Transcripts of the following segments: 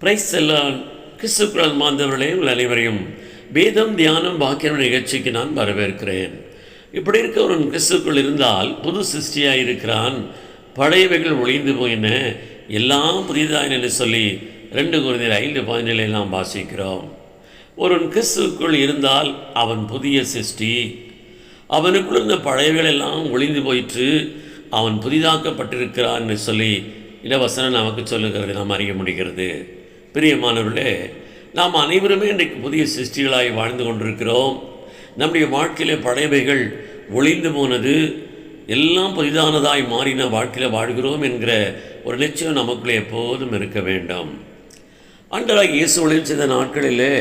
Price எல்லாம் கிறிஸ்துக்குள் மாந்தவர்களே, உங்கள் அனைவரையும் வேதம் தியானம் வாக்கியம் நிகழ்ச்சிக்கு நான் வரவேற்கிறேன். இப்படி இருக்க ஒரு கிறிஸ்துக்குள் இருந்தால் புது சிருஷ்டியாக இருக்கிறான், பழையவைகள் ஒளிந்து போயின, எல்லாம் புதிதாயின என்று சொல்லி 2 Corinthians 5:17 நாம் வாசிக்கிறோம். ஒரு கிறிஸ்துக்குள் இருந்தால் அவன் புதிய சிருஷ்டி, அவனுக்குள் இருந்த பழையவைகள் எல்லாம் ஒளிந்து போயிற்று, அவன் புதிதாக்கப்பட்டிருக்கிறான் என்று சொல்லி இடவசனம் நமக்கு சொல்லுகிறது, நாம் அறிய முடிகிறது. பிரியமானவர்களே, நாம் அனைவருமே இன்றைக்கு புதிய சிருஷ்டிகளாய் வாழ்ந்து கொண்டிருக்கிறோம். நம்முடைய வாழ்க்கையிலே பழையவைகள் ஒளிந்து போனது, எல்லாம் புதிதானதாய் மாறின வாழ்க்கையில் வாழ்கிறோம் என்கிற ஒரு நிச்சயம் நமக்குள்ளே எப்போதும் இருக்க வேண்டும். ஆண்டவராகிய இயேசு ஊழியம் செய்த நாட்களிலே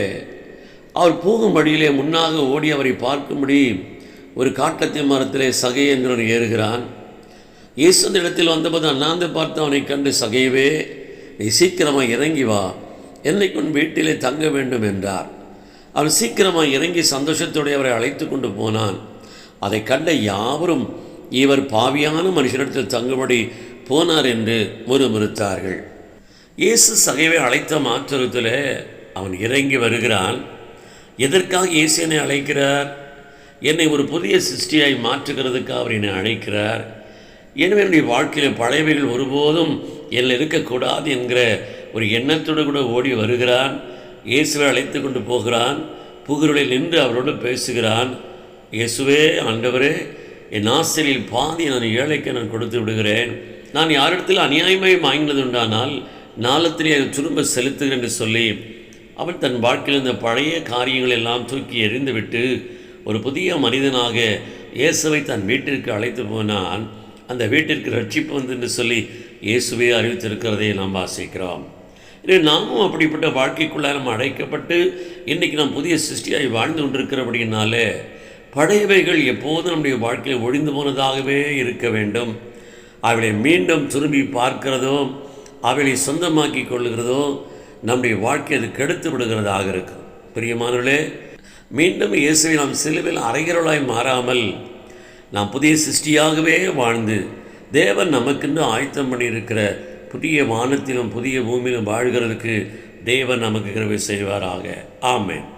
அவர் போகும் வழியிலே முன்னாக ஓடி அவரை பார்க்கும்படி ஒரு காட்டத்தி மரத்திலே சகை என்கிறவன் ஏறுகிறான். இயேசு அந்த இடத்தில் வந்தபோது அண்ணாந்து பார்த்து அவனை கண்டு, சகையவே, நீ சீக்கிரமாக இறங்கி வா, என்னைக்கு உன் வீட்டிலே தங்க வேண்டும் என்றார். அவன் சீக்கிரமாக இறங்கி சந்தோஷத்தோடு அவரை அழைத்து கொண்டு போனான். அதை கண்ட யாவரும் இவர் பாவியான மனுஷனிடத்தில் தங்கும்படி போனார் என்று முறுமுறுத்தார்கள். இயேசு சகைவை அழைத்த மாத்திரத்தில் அவன் இறங்கி வருகிறான். எதற்காக இயேசு என்னை அழைக்கிறார்? என்னை ஒரு புதிய சிருஷ்டியாய் மாற்றுகிறதுக்காக அவர் என்னை அழைக்கிறார். எனவே என்னுடைய வாழ்க்கையில் பழையவைகள் ஒருபோதும் என்னில் இருக்கக்கூடாது என்கிற ஒரு எண்ணத்தோடு கூட ஓடி வருகிறான். இயேசுவை அழைத்து கொண்டு போகிறான். புகருளில் நின்று அவரோடு பேசுகிறான். இயேசுவே, ஆண்டவரே, என் ஆசையில் பாதி நான் ஏழைக்கு நான் கொடுத்து விடுகிறேன். நான் யாரிடத்தில் அநியாயமாய் வாங்கினது உண்டானால் நாளத்திலே அதை திரும்ப செலுத்துகிறேன் என்று சொல்லி அவன் தன் வாழ்க்கையில் இந்த பழைய காரியங்கள் எல்லாம் தூக்கி எறிந்துவிட்டு ஒரு புதிய மனிதனாக இயேசுவை தன் வீட்டிற்கு அழைத்து போனான். அந்த வீட்டிற்கு ரட்சிப்பு வந்து என்று சொல்லி இயேசுவே அறிவித்திருக்கிறதை நாம் வாசிக்கிறோம். எனவே நாமும் அப்படிப்பட்ட வாழ்க்கைக்குள்ளே நம்ம அழைக்கப்பட்டு இன்றைக்கி நாம் புதிய சிருஷ்டியாய் வாழ்ந்து கொண்டிருக்கிறபடினாலே பழையவைகள் எப்போதும் நம்முடைய வாழ்க்கையில் ஒழிந்து போனதாகவே இருக்க வேண்டும். அவைகளை மீண்டும் திரும்பி பார்க்கிறதோ, அவைகளை சொந்தமாக்கி கொள்ளுகிறதோ நம்முடைய வாழ்க்கை அது கெடுத்து விடுகிறதாக இருக்கும். பிரியமானவர்களே, மீண்டும் இயேசுவை நாம் சிலுவையில் அறைகிறவளாய் மாறாமல் நாம் புதிய சிருஷ்டியாகவே வாழ்ந்து தேவன் நமக்கென்று ஆயத்தம் பண்ணியிருக்கிற புதிய வானத்திலும் புதிய பூமியிலும் வாழ்கிறதுக்கு தேவன் நமக்கு கிருபை செய்வாராக. ஆமென்.